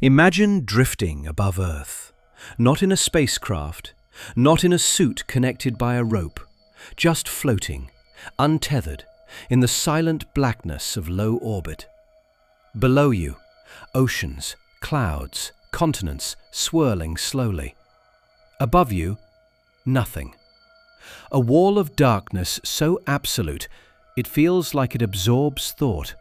Imagine drifting above Earth, not in a spacecraft, not in a suit connected by a rope, just floating, untethered, in the silent blackness of low orbit. Below you, oceans, clouds, continents swirling slowly. Above you, nothing. A wall of darkness so absolute, it feels like it absorbs thought.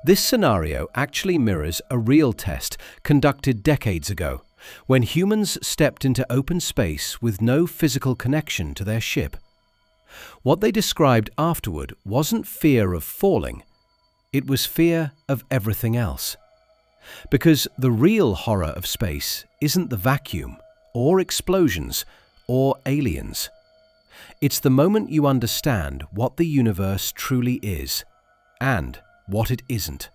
This scenario actually mirrors a real test conducted decades ago, when humans stepped into open space with no physical connection to their ship. What they described afterward wasn't fear of falling, it was fear of everything else. Because the real horror of space isn't the vacuum, or explosions, or aliens. It's the moment you understand what the universe truly is, and what it isn't.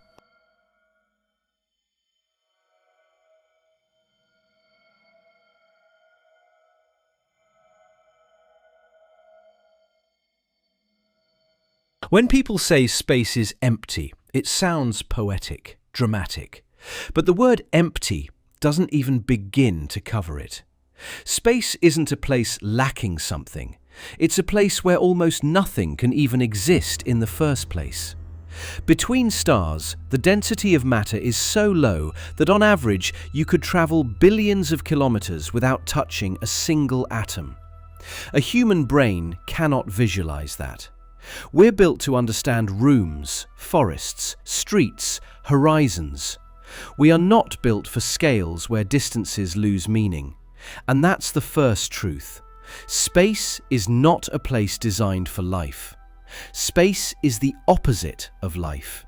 When people say space is empty, it sounds poetic, dramatic. But the word empty doesn't even begin to cover it. Space isn't a place lacking something. It's a place where almost nothing can even exist in the first place. Between stars, the density of matter is so low that on average you could travel billions of kilometers without touching a single atom. A human brain cannot visualize that. We're built to understand rooms, forests, streets, horizons. We are not built for scales where distances lose meaning. And that's the first truth. Space is not a place designed for life. Space is the opposite of life.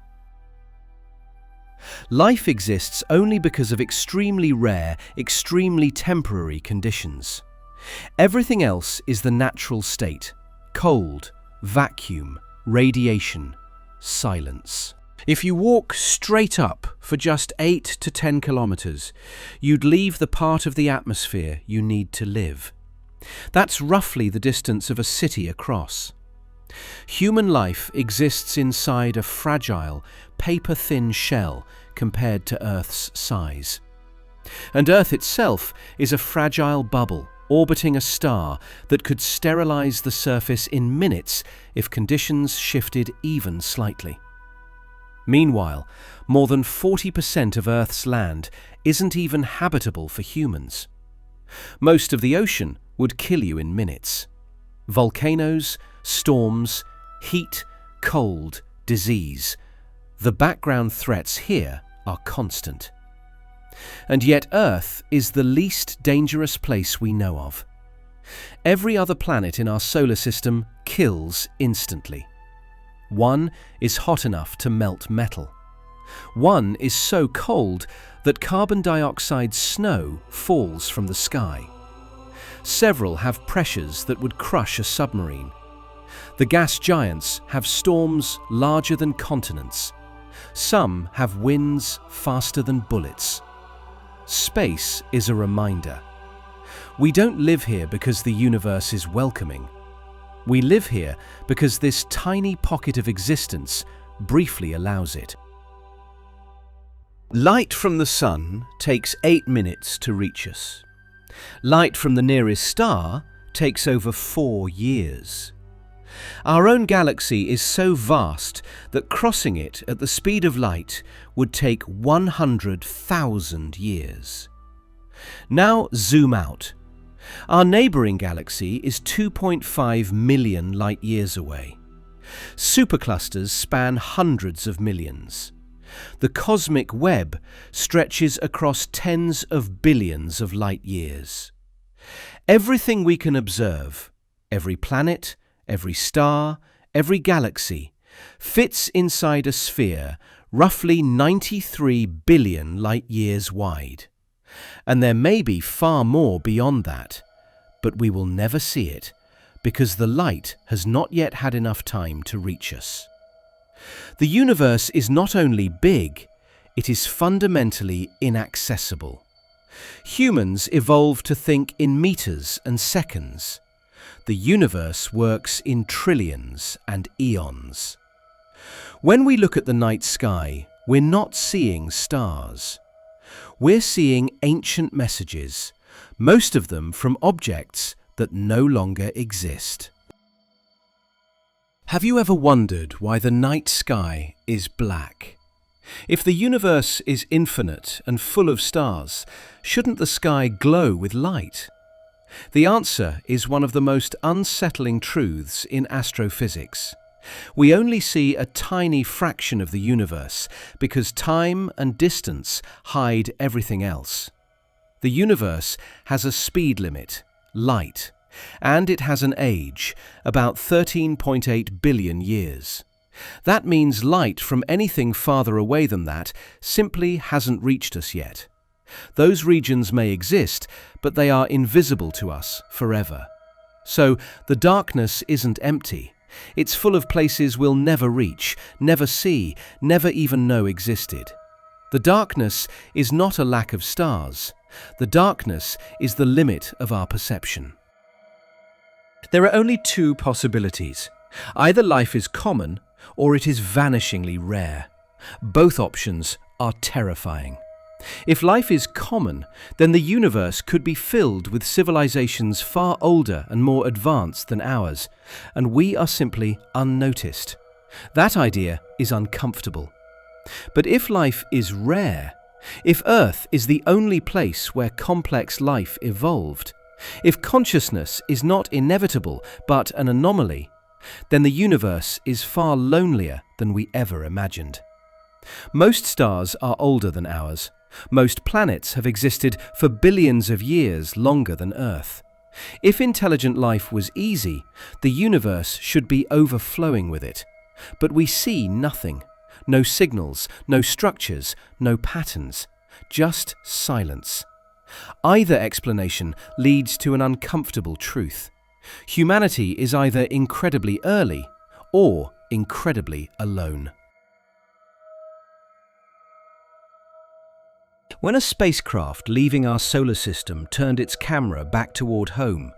Life exists only because of extremely rare, extremely temporary conditions. Everything else is the natural state: cold, vacuum, radiation, silence. If you walk straight up for just 8 to 10 kilometers, you'd leave the part of the atmosphere you need to live. That's roughly the distance of a city across. Human life exists inside a fragile, paper-thin shell compared to Earth's size. And Earth itself is a fragile bubble orbiting a star that could sterilize the surface in minutes if conditions shifted even slightly. Meanwhile, more than 40% of Earth's land isn't even habitable for humans. Most of the ocean would kill you in minutes. Volcanoes, storms, heat, cold, disease. The background threats here are constant. And yet Earth is the least dangerous place we know of. Every other planet in our solar system kills instantly. One is hot enough to melt metal. One is so cold that carbon dioxide snow falls from the sky. Several have pressures that would crush a submarine. The gas giants have storms larger than continents. Some have winds faster than bullets. Space is a reminder. We don't live here because the universe is welcoming. We live here because this tiny pocket of existence briefly allows it. Light from the sun takes 8 minutes to reach us. Light from the nearest star takes over 4 years. Our own galaxy is so vast that crossing it at the speed of light would take 100,000 years. Now zoom out. Our neighbouring galaxy is 2.5 million light-years away. Superclusters span hundreds of millions. The cosmic web stretches across tens of billions of light-years. Everything we can observe, every planet, every star, every galaxy, fits inside a sphere roughly 93 billion light-years wide. And there may be far more beyond that, but we will never see it because the light has not yet had enough time to reach us. The universe is not only big, it is fundamentally inaccessible. Humans evolved to think in meters and seconds. The universe works in trillions and eons. When we look at the night sky, we're not seeing stars. We're seeing ancient messages, most of them from objects that no longer exist. Have you ever wondered why the night sky is black? If the universe is infinite and full of stars, shouldn't the sky glow with light? The answer is one of the most unsettling truths in astrophysics. We only see a tiny fraction of the universe because time and distance hide everything else. The universe has a speed limit, light, and it has an age, about 13.8 billion years. That means light from anything farther away than that simply hasn't reached us yet. Those regions may exist, but they are invisible to us forever. So the darkness isn't empty. It's full of places we'll never reach, never see, never even know existed. The darkness is not a lack of stars. The darkness is the limit of our perception. There are only two possibilities. Either life is common, or it is vanishingly rare. Both options are terrifying. If life is common, then the universe could be filled with civilizations far older and more advanced than ours, and we are simply unnoticed. That idea is uncomfortable. But if life is rare, if Earth is the only place where complex life evolved, if consciousness is not inevitable but an anomaly, then the universe is far lonelier than we ever imagined. Most stars are older than ours. Most planets have existed for billions of years longer than Earth. If intelligent life was easy, the universe should be overflowing with it. But we see nothing. No signals, no structures, no patterns. Just silence. Either explanation leads to an uncomfortable truth. Humanity is either incredibly early or incredibly alone. When a spacecraft leaving our solar system turned its camera back toward home,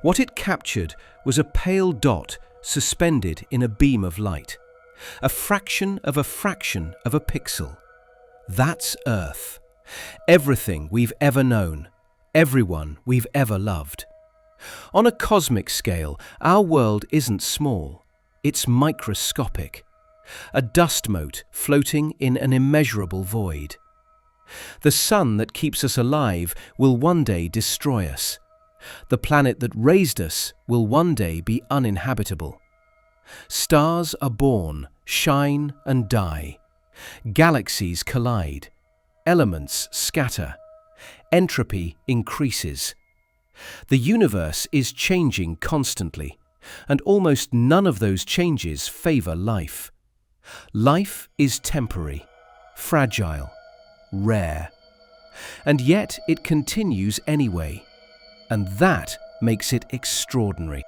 what it captured was a pale dot suspended in a beam of light. A fraction of a pixel. That's Earth. Everything we've ever known. Everyone we've ever loved. On a cosmic scale, our world isn't small. It's microscopic. A dust mote floating in an immeasurable void. The sun that keeps us alive will one day destroy us. The planet that raised us will one day be uninhabitable. Stars are born, shine and die. Galaxies collide. Elements scatter. Entropy increases. The universe is changing constantly, and almost none of those changes favor life. Life is temporary, fragile, rare. And yet it continues anyway, and that makes it extraordinary.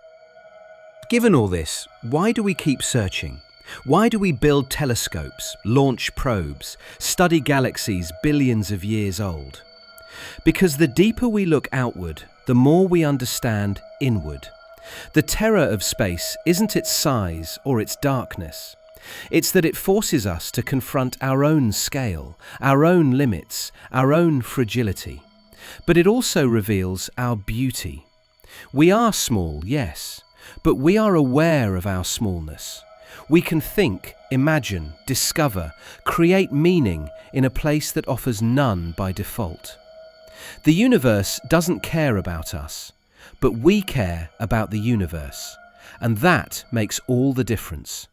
Given all this, why do we keep searching? Why do we build telescopes, launch probes, study galaxies billions of years old? Because the deeper we look outward, the more we understand inward. The terror of space isn't its size or its darkness. It's that it forces us to confront our own scale, our own limits, our own fragility. But it also reveals our beauty. We are small, yes, but we are aware of our smallness. We can think, imagine, discover, create meaning in a place that offers none by default. The universe doesn't care about us, but we care about the universe, and that makes all the difference.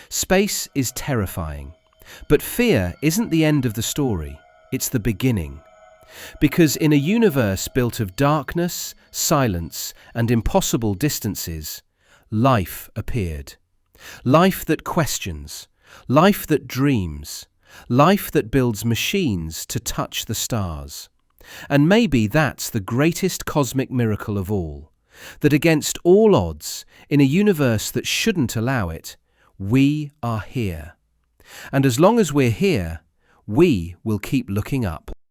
Space is terrifying, but fear isn't the end of the story, it's the beginning. Because in a universe built of darkness, silence, and impossible distances, life appeared. Life that questions, life that dreams, life that builds machines to touch the stars. And maybe that's the greatest cosmic miracle of all, that against all odds, in a universe that shouldn't allow it, we are here. And as long as we're here, we will keep looking up.